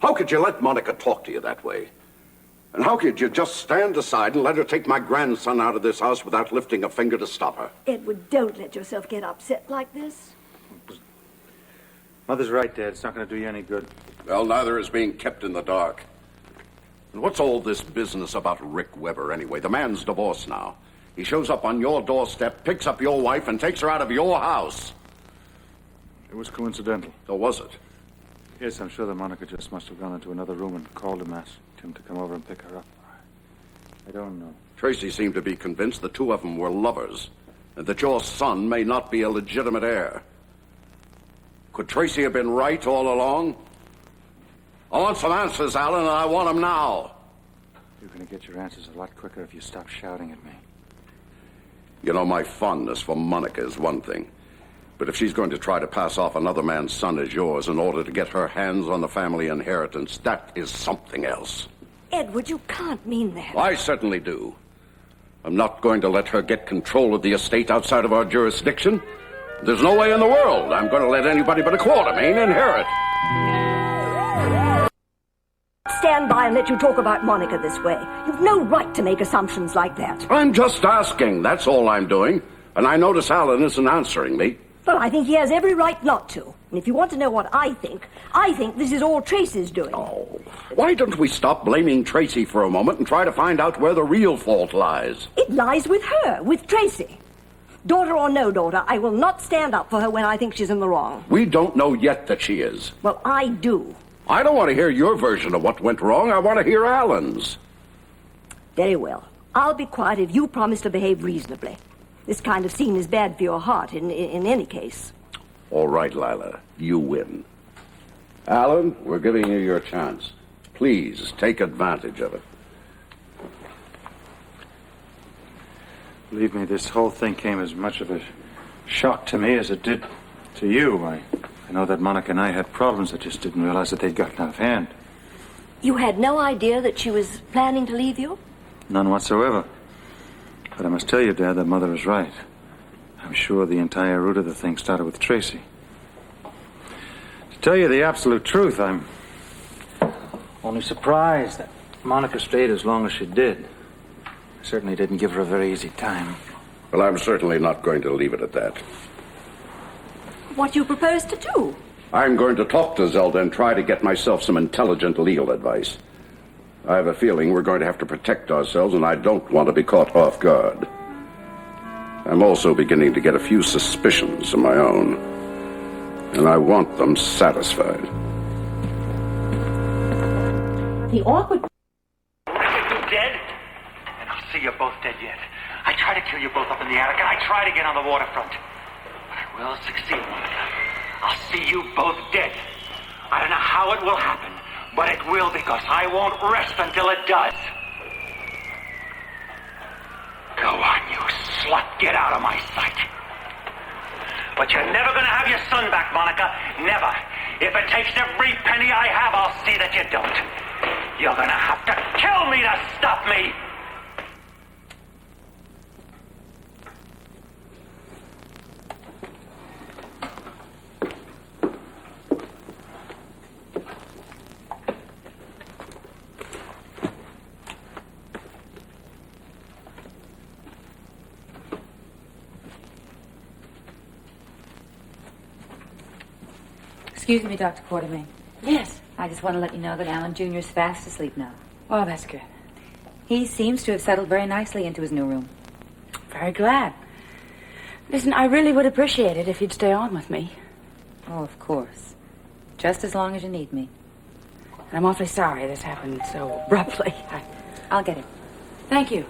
How could you let Monica talk to you that way? And how could you just stand aside and let her take my grandson out of this house without lifting a finger to stop her? Edward, don't let yourself get upset like this. Mother's right, Dad. It's not going to do you any good. Well, neither is being kept in the dark. And what's all this business about Rick Weber anyway? The man's divorced now. He shows up on your doorstep, picks up your wife, and takes her out of your house. It was coincidental. So was it? Yes, I'm sure that Monica just must have gone into another room and called him, asked him to come over and pick her up. I don't know. Tracy seemed to be convinced the two of them were lovers, and that your son may not be a legitimate heir. Could Tracy have been right all along? I want some answers, Alan, and I want them now. You're going to get your answers a lot quicker if you stop shouting at me. You know, my fondness for Monica is one thing. But if she's going to try to pass off another man's son as yours in order to get her hands on the family inheritance, that is something else. Edward, you can't mean that. I certainly do. I'm not going to let her get control of the estate outside of our jurisdiction. There's no way in the world I'm going to let anybody but a Quartermain inherit. Stand by and let you talk about Monica this way. You've no right to make assumptions like that. I'm just asking. That's all I'm doing. And I notice Alan isn't answering me. Well, I think he has every right not to. And if you want to know what I think this is all Tracy's doing. Oh, why don't we stop blaming Tracy for a moment and try to find out where the real fault lies? It lies with her, with Tracy. Daughter or no daughter, I will not stand up for her when I think she's in the wrong. We don't know yet that she is. Well, I do. I don't want to hear your version of what went wrong. I want to hear Alan's. Very well. I'll be quiet if you promise to behave reasonably. This kind of scene is bad for your heart in any case. All right, Lila. You win. Alan, we're giving you your chance. Please, take advantage of it. Believe me, this whole thing came as much of a shock to me as it did to you. I know that Monica and I had problems. I just didn't realize that they'd gotten out of hand. You had no idea that she was planning to leave you? None whatsoever. But I must tell you, Dad, that Mother is right. I'm sure the entire root of the thing started with Tracy. To tell you the absolute truth, I'm only surprised that Monica stayed as long as she did. I certainly didn't give her a very easy time. Well, I'm certainly not going to leave it at that. What do you propose to do? I'm going to talk to Zelda and try to get myself some intelligent legal advice. I have a feeling we're going to have to protect ourselves, and I don't want to be caught off guard. I'm also beginning to get a few suspicions of my own, and I want them satisfied. The awkward... You dead? And I'll see you both dead yet. I try to kill you both up in the attic, and I try to get on the waterfront. But I will succeed, Monica. I'll see you both dead. I don't know how it will happen, but it will, because I won't rest until it does. Go on, you slut. Get out of my sight. But you're never going to have your son back, Monica. Never. If it takes every penny I have, I'll see that you don't. You're going to have to kill me to stop me. Excuse me, Dr. Quartermain. Yes. I just want to let you know that Alan Jr. is fast asleep now. Oh, that's good. He seems to have settled very nicely into his new room. Very glad. Listen, I really would appreciate it if you'd stay on with me. Oh, of course. Just as long as you need me. And I'm awfully sorry this happened so abruptly. I'll get him. Thank you.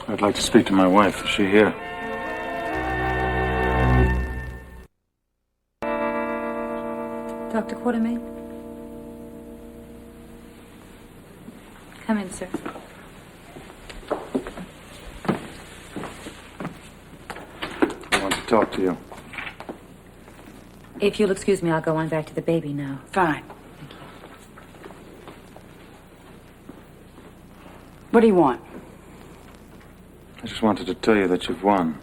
I'd like to speak to my wife. Is she here? Dr. Quartermain? Come in, sir. I want to talk to you. If you'll excuse me, I'll go on back to the baby now. Fine. Thank you. What do you want? I just wanted to tell you that you've won.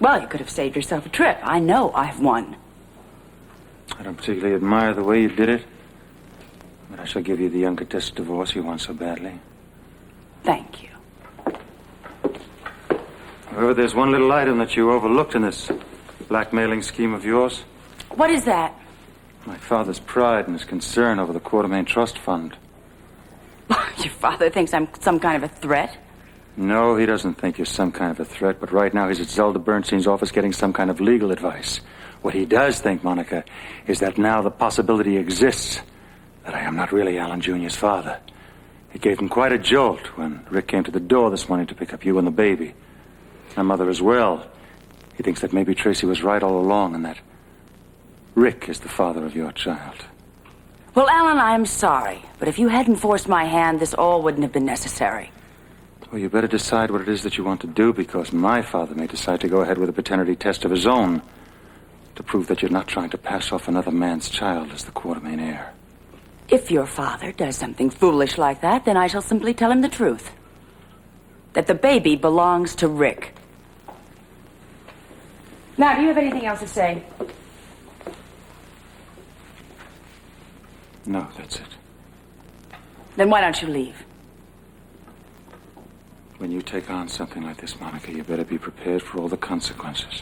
Well, you could have saved yourself a trip. I know I've won. I don't particularly admire the way you did it, but I shall give you the uncontested divorce you want so badly. Thank you. However, there's one little item that you overlooked in this blackmailing scheme of yours. What is that? My father's pride and his concern over the Quartermain Trust Fund. Your father thinks I'm some kind of a threat? No, he doesn't think you're some kind of a threat, but right now he's at Zelda Bernstein's office getting some kind of legal advice. What he does think, Monica, is that now the possibility exists that I am not really Alan Jr.'s father. It gave him quite a jolt when Rick came to the door this morning to pick up you and the baby. My mother as well. He thinks that maybe Tracy was right all along and that Rick is the father of your child. Well, Alan, I'm sorry, but if you hadn't forced my hand, this all wouldn't have been necessary. Well, you better decide what it is that you want to do, because my father may decide to go ahead with a paternity test of his own to prove that you're not trying to pass off another man's child as the Quartermain heir. If your father does something foolish like that, then I shall simply tell him the truth. That the baby belongs to Rick. Now, do you have anything else to say? No, that's it. Then why don't you leave? When you take on something like this, Monica, you better be prepared for all the consequences.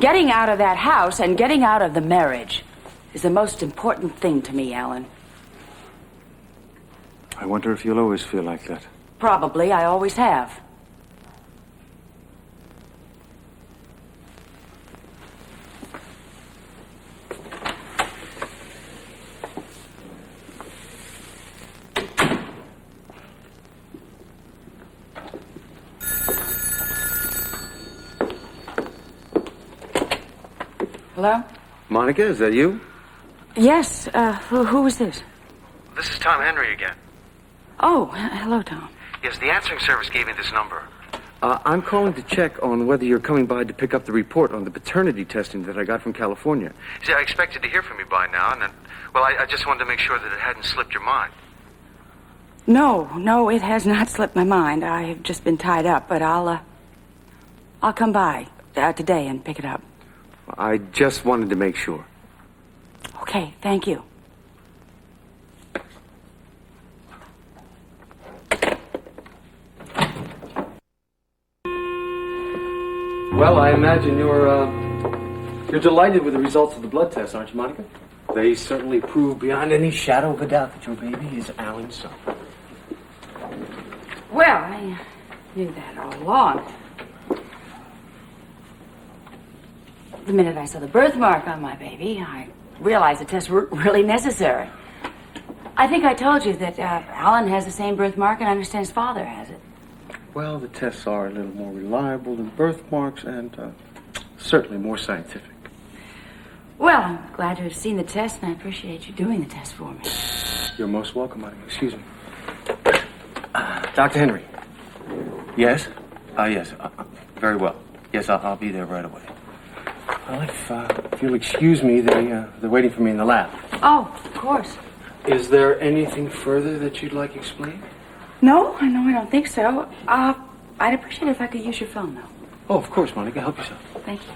Getting out of that house and getting out of the marriage is the most important thing to me, Alan. I wonder if you'll always feel like that. Probably. I always have. Hello? Monica, is that you? Yes, who is this? This is Tom Henry again. Oh, hello, Tom. Yes, the answering service gave me this number. I'm calling to check on whether you're coming by to pick up the report on the paternity testing that I got from California. See, I expected to hear from you by now, and I just wanted to make sure that it hadn't slipped your mind. No, it has not slipped my mind. I have just been tied up, but I'll come by today and pick it up. I just wanted to make sure. Okay, thank you. Well, I imagine you're delighted with the results of the blood test, aren't you, Monica? They certainly prove beyond any shadow of a doubt that your baby is Alan's son. Well, I knew that all along. The minute I saw the birthmark on my baby, I realized the tests were really necessary. I think I told you that Alan has the same birthmark, and I understand his father has it. Well, the tests are a little more reliable than birthmarks and certainly more scientific. Well, I'm glad to have seen the test, and I appreciate you doing the test for me. You're most welcome, Monica. Excuse me. Dr. Henry. Yes? Yes. Very well. Yes, I'll be there right away. Well, if you'll excuse me, they're waiting for me in the lab. Oh, of course. Is there anything further that you'd like explained? No, I don't think so. I'd appreciate it if I could use your phone, though. Oh, of course, Monica. Help yourself. Thank you.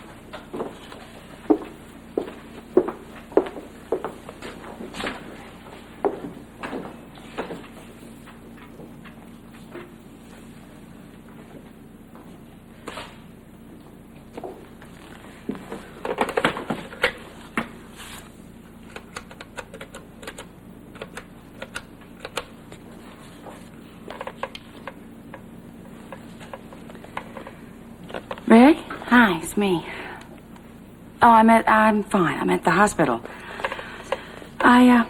Rick? Hi, it's me. Oh, I'm fine. I'm at the hospital. I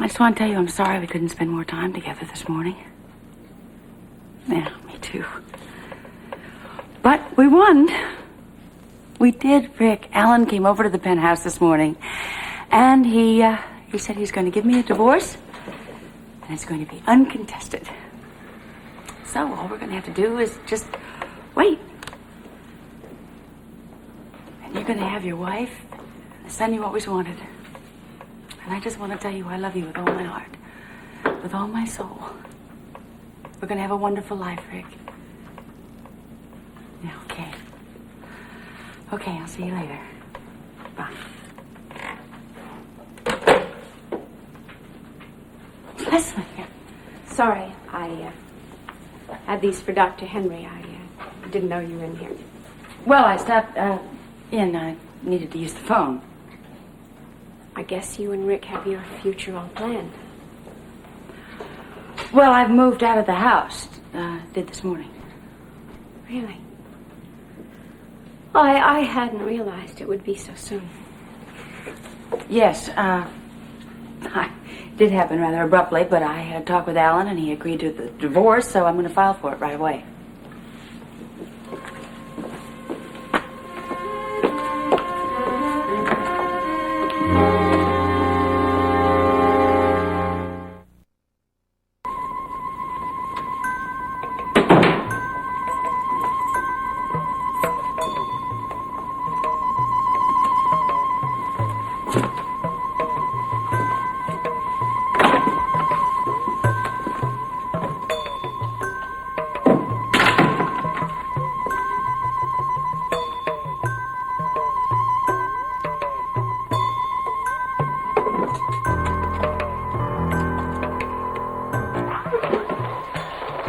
just want to tell you I'm sorry we couldn't spend more time together this morning. Yeah, me too. But we won. We did, Rick. Alan came over to the penthouse this morning, and he said he's going to give me a divorce, and it's going to be uncontested. So all we're going to have to do is just wait. And you're going to have your wife, the son you always wanted. And I just want to tell you I love you with all my heart, with all my soul. We're going to have a wonderful life, Rick. Yeah, okay. Okay, I'll see you later. Bye. Lesley. Sorry, I had these for Dr. Henry. I didn't know you were in here. Well, I stopped in. I needed to use the phone. I guess you and Rick have your future all planned. Well, I've moved out of the house. Did this morning. Really? Well, I hadn't realized it would be so soon. Yes, it did happen rather abruptly, but I had a talk with Alan and he agreed to the divorce, so I'm going to file for it right away.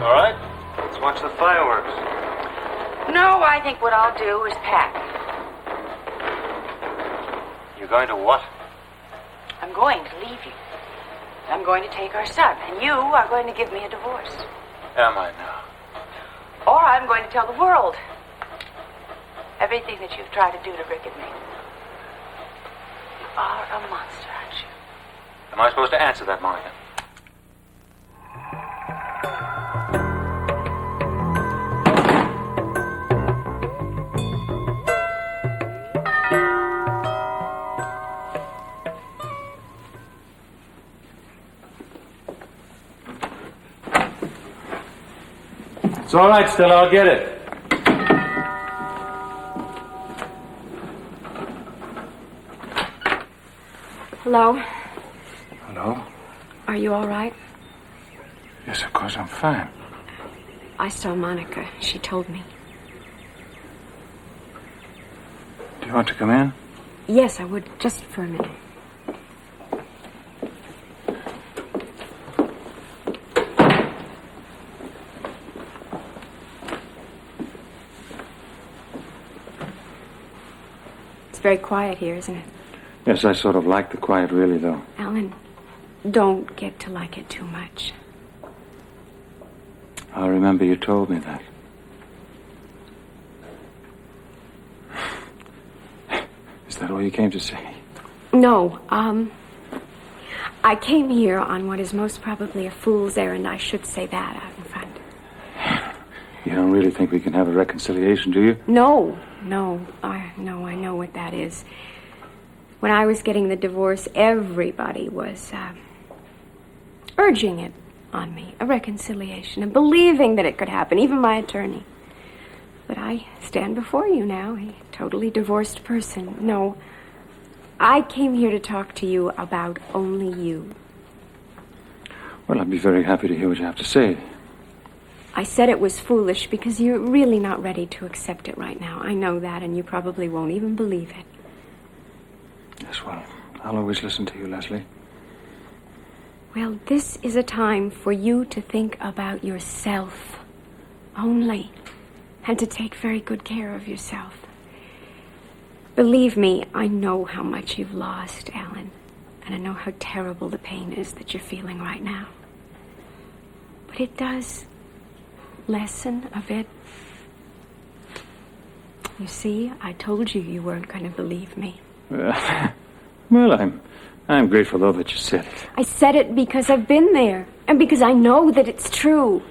All right, let's watch the fireworks. No, I think what I'll do is pack. You're going to what? I'm going to leave you. I'm going to take our son, and you are going to give me a divorce. Am I now? Or I'm going to tell the world everything that you've tried to do to Rick and me. You are a monster, aren't you? Am I supposed to answer that, Monica? It's all right, Stella. I'll get it. Hello? Hello? Are you all right? Yes, of course, I'm fine. I saw Monica. She told me. Do you want to come in? Yes, I would, just for a minute. It's very quiet here, isn't it? Yes, I sort of like the quiet, really, though. Alan, don't get to like it too much. I remember you told me that. Is that all you came to say? No, I came here on what is most probably a fool's errand. I should say that out in front. You don't really think we can have a reconciliation, do you? No, I know what that is. When I was getting the divorce, everybody was urging it on me, a reconciliation, and believing that it could happen, even my attorney. But I stand before you now, a totally divorced person. No, I came here to talk to you about only you. Well, I'd be very happy to hear what you have to say. I said it was foolish because you're really not ready to accept it right now. I know that, and you probably won't even believe it. Yes, well, I'll always listen to you, Lesley. Well, this is a time for you to think about yourself only, and to take very good care of yourself. Believe me, I know how much you've lost, Alan, and I know how terrible the pain is that you're feeling right now. But it does lessen a bit. You see, I told you you weren't going to believe me. Well, I'm grateful, though, that you said it. I said it because I've been there, and because I know that it's true.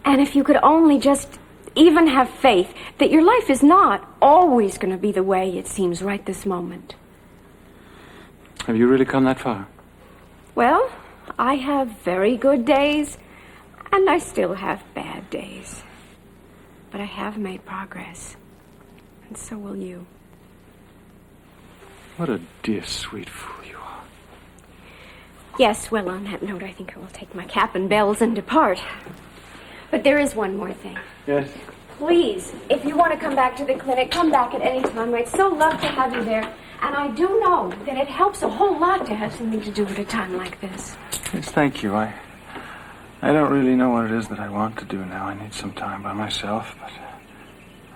And if you could only just even have faith that your life is not always going to be the way it seems right this moment. Have you really come that far? Well, I have very good days, and I still have bad days. But I have made progress, and so will you. What a dear, sweet fool you are. Yes, well, on that note, I think I will take my cap and bells and depart. But there is one more thing. Yes? please, if you want to come back to the clinic, come back at any time. I'd so love to have you there. And I do know that it helps a whole lot to have something to do at a time like this. Yes, thank you. I don't really know what it is that I want to do now. I need some time by myself, but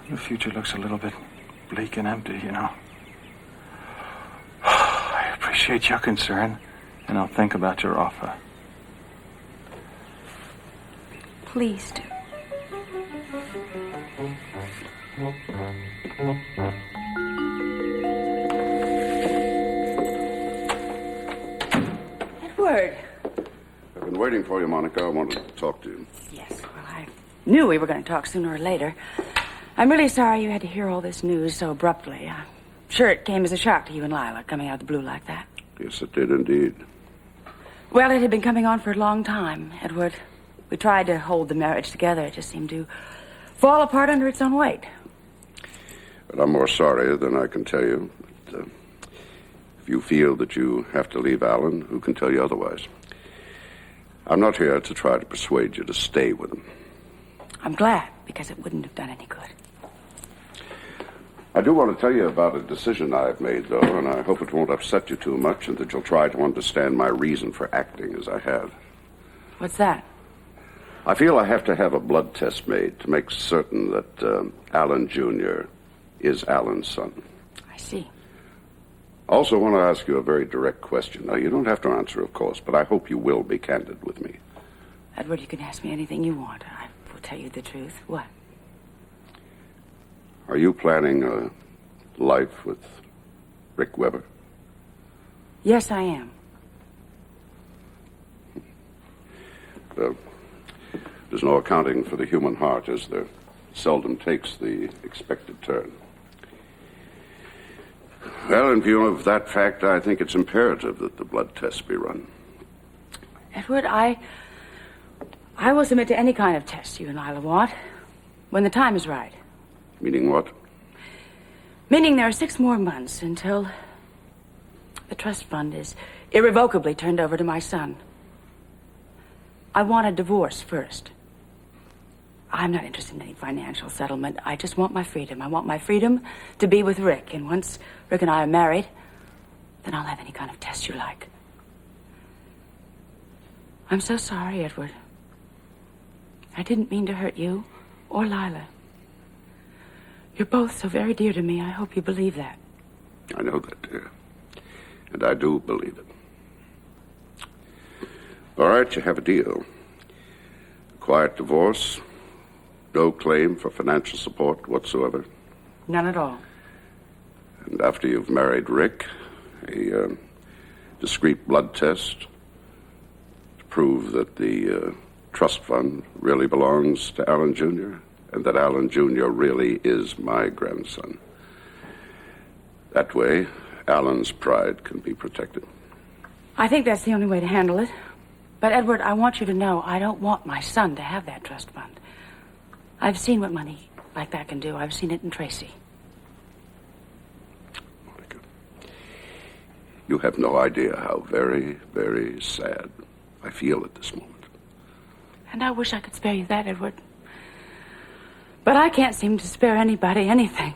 the future looks a little bit bleak and empty, you know. I appreciate your concern, and I'll think about your offer. Please do. Edward. I've been waiting for you, Monica. I wanted to talk to you. Yes, well, I knew we were going to talk sooner or later. I'm really sorry you had to hear all this news so abruptly. I'm sure it came as a shock to you and Lila, coming out of the blue like that. Yes, it did indeed. Well, it had been coming on for a long time, Edward. We tried to hold the marriage together. It just seemed to fall apart under its own weight. But I'm more sorry than I can tell you. But, if you feel that you have to leave Alan, who can tell you otherwise? I'm not here to try to persuade you to stay with him. I'm glad, because it wouldn't have done any good. I do want to tell you about a decision I've made, though, and I hope it won't upset you too much and that you'll try to understand my reason for acting as I have. What's that? I feel I have to have a blood test made to make certain that Alan Jr. is Alan's son. I see. Also want to ask you a very direct question. Now, you don't have to answer, of course, but I hope you will be candid with me. Edward, you can ask me anything you want. I will tell you the truth. What? Are you planning a life with Rick Weber? Yes, I am. There's no accounting for the human heart, as there seldom takes the expected turn. Well, in view of that fact, I think it's imperative that the blood test be run. Edward, I will submit to any kind of test you and Lila want, when the time is right. Meaning what? Meaning there are 6 more months until the trust fund is irrevocably turned over to my son. I want a divorce first. I'm not interested in any financial settlement. I just want my freedom. I want my freedom to be with Rick. And once Rick and I are married, then I'll have any kind of test you like. I'm so sorry, Edward. I didn't mean to hurt you or Lila. You're both so very dear to me. I hope you believe that. I know that, dear. And I do believe it. All right, you have a deal. A quiet divorce. No claim for financial support whatsoever. None at all. And after you've married Rick, a discreet blood test to prove that the trust fund really belongs to Alan Jr. and that Alan Jr. really is my grandson. That way, Alan's pride can be protected. I think that's the only way to handle it. But, Edward, I want you to know I don't want my son to have that trust fund. I've seen what money like that can do. I've seen it in Tracy. Monica, you have no idea how very, very sad I feel at this moment. And I wish I could spare you that, Edward. But I can't seem to spare anybody anything.